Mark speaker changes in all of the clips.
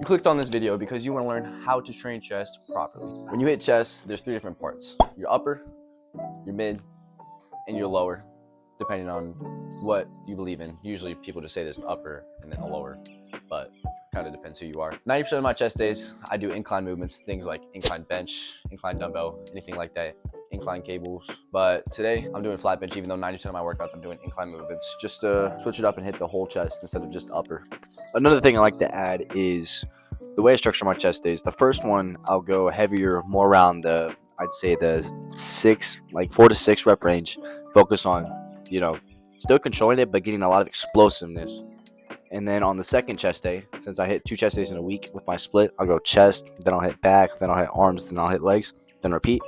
Speaker 1: You clicked on this video because you want to learn how to train chest properly. When you hit chest, there's 3 different parts: your upper, your mid, and your lower, depending on what you believe in. Usually people just say there's an upper and then a lower, but kind of depends who you are. 90% of my chest days, I do incline movements, things like incline bench, incline dumbbell, anything like that, incline cables. But today I'm doing flat bench, even though 90% of my workouts I'm doing incline movements, just to switch it up and hit the whole chest instead of just upper. Another thing I like to add is the way I structure my chest days. The first one, I'll go heavier, more around the, I'd say the 4 to 6 rep range. Focus on, still controlling it, but getting a lot of explosiveness. And then on the second chest day, since I hit 2 chest days in a week with my split, I'll go chest, then I'll hit back, then I'll hit arms, then I'll hit legs, then repeat.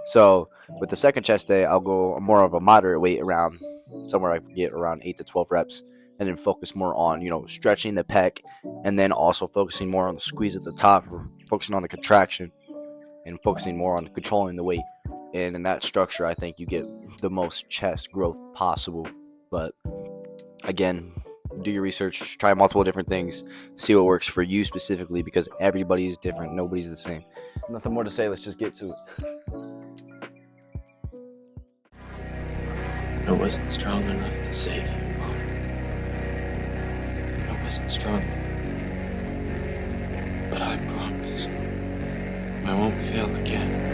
Speaker 1: So with the second chest day, I'll go more of a moderate weight, around somewhere I can get around 8 to 12 reps, and then focus more on, stretching the pec, and then also focusing more on the squeeze at the top, focusing on the contraction, and focusing more on controlling the weight. And in that structure, I think you get the most chest growth possible. But again, do your research, try multiple different things, see what works for you specifically, because everybody's different. Nobody's the same. Nothing more to say. Let's just get to it.
Speaker 2: I wasn't strong enough to save you, Mom. I wasn't strong. But I promise I won't fail again.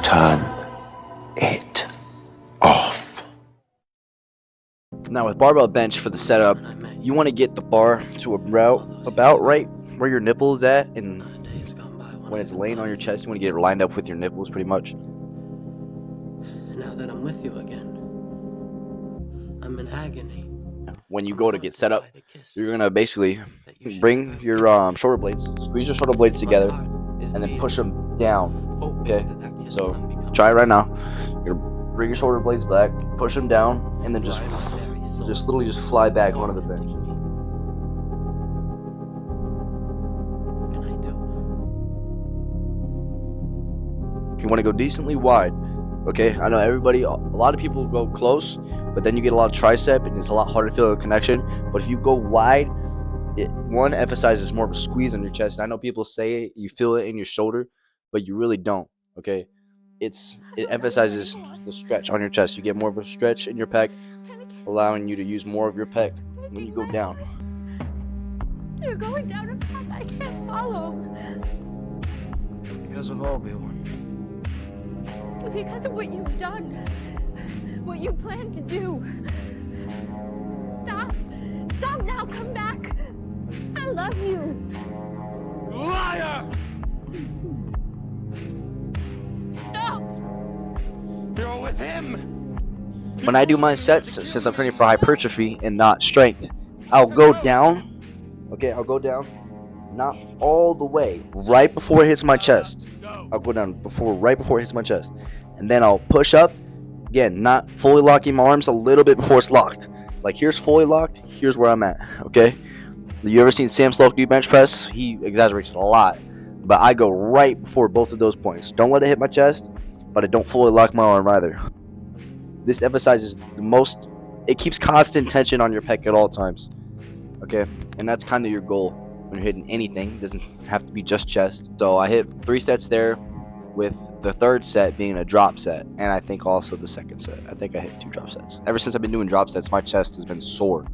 Speaker 3: Turn it off.
Speaker 1: Now with barbell bench for the setup, you want to get the bar to about right where your nipple is at, and when it's laying on your chest, you want to get it lined up with your nipples pretty much.
Speaker 2: Now that I'm with you again, I'm in agony.
Speaker 1: When you go to get set up, you're going to basically bring your shoulder blades, squeeze your shoulder blades together, and then push them down. Okay, so try it right now. You're gonna bring your shoulder blades back, push them down, and then just literally just fly back onto the bench.
Speaker 2: What can I do?
Speaker 1: If you want to go decently wide, okay, I know a lot of people go close, but then you get a lot of tricep and it's a lot harder to feel a connection. But if you go wide, it emphasizes more of a squeeze on your chest. And I know people say you feel it in your shoulder, but you really don't. Okay, it emphasizes the stretch on your chest. You get more of a stretch in your pec, allowing you to use more of your pec when you go down.
Speaker 4: You're going down a path I can't follow.
Speaker 3: Because of Obi-Wan.
Speaker 4: Because of what you've done. What you plan to do. Stop. Stop now. Come back. I love you.
Speaker 3: Liar!
Speaker 4: No.
Speaker 3: You're with him!
Speaker 1: When I do my sets, since I'm training for hypertrophy and not strength, I'll go down. Okay, I'll go down, not all the way, right before it hits my chest. I'll go down right before it hits my chest, and then I'll push up. Again, not fully locking my arms, a little bit before it's locked. Like here's fully locked, here's where I'm at. Okay, you ever seen Sam Sloak do bench press? He exaggerates it a lot, but I go right before both of those points. Don't let it hit my chest, but I don't fully lock my arm either. This emphasizes it keeps constant tension on your pec at all times. Okay, and that's kind of your goal when you're hitting anything. It doesn't have to be just chest. So I hit 3 sets there, with the third set being a drop set, and I think also the second set. I think I hit 2 drop sets. Ever since I've been doing drop sets, my chest has been sore.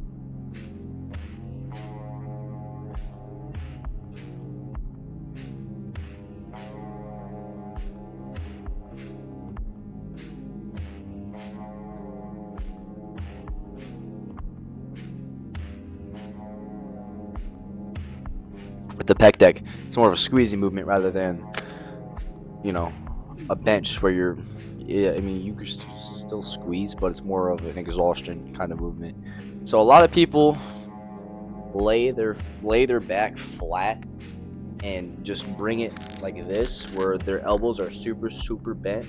Speaker 1: For With the pec deck, it's more of a squeezy movement rather than, you know, a bench where you're, yeah, I mean, you can still squeeze, but it's more of an exhaustion kind of movement. So a lot of people lay their back flat and just bring it like this, where their elbows are super bent.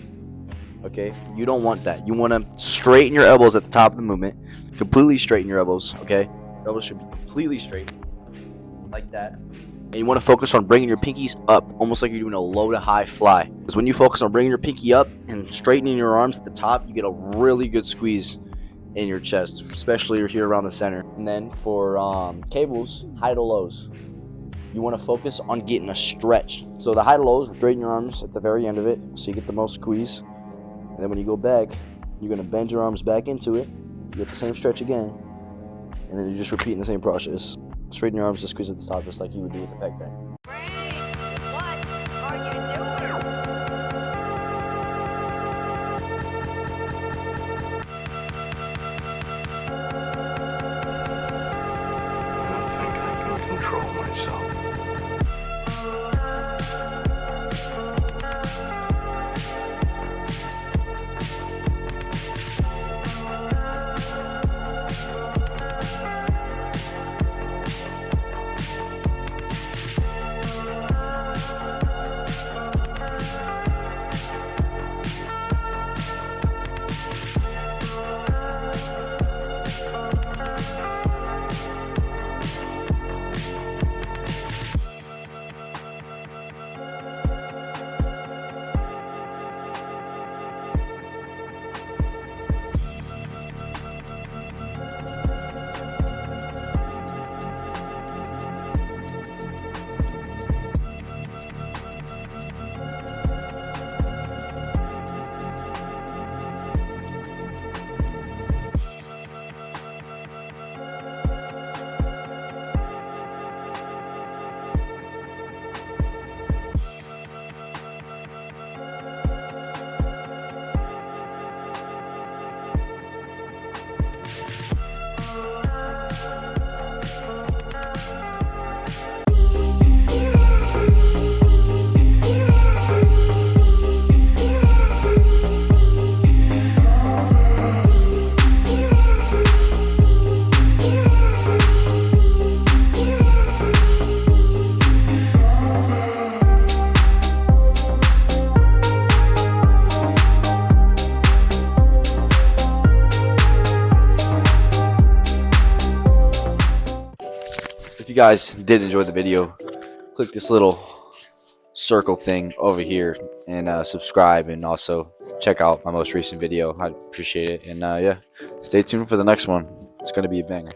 Speaker 1: Okay, you don't want that. You want to straighten your elbows at the top of the movement, completely straighten your elbows. Okay, your elbows should be completely straight, like that. And you want to focus on bringing your pinkies up, almost like you're doing a low to high fly. Because when you focus on bringing your pinky up and straightening your arms at the top, you get a really good squeeze in your chest, especially here around the center. And then for cables, high to lows, you want to focus on getting a stretch. So the high to lows, straighten your arms at the very end of it, so you get the most squeeze. And then when you go back, you're going to bend your arms back into it, you get the same stretch again, and then you're just repeating the same process. Straighten your arms to squeeze at the top, just like you would do with the pec deck.
Speaker 3: I don't think I can control myself.
Speaker 1: If you guys did enjoy the video, click this little circle thing over here and subscribe, and also check out my most recent video. I'd appreciate it. And yeah, stay tuned for the next one. It's going to be a banger.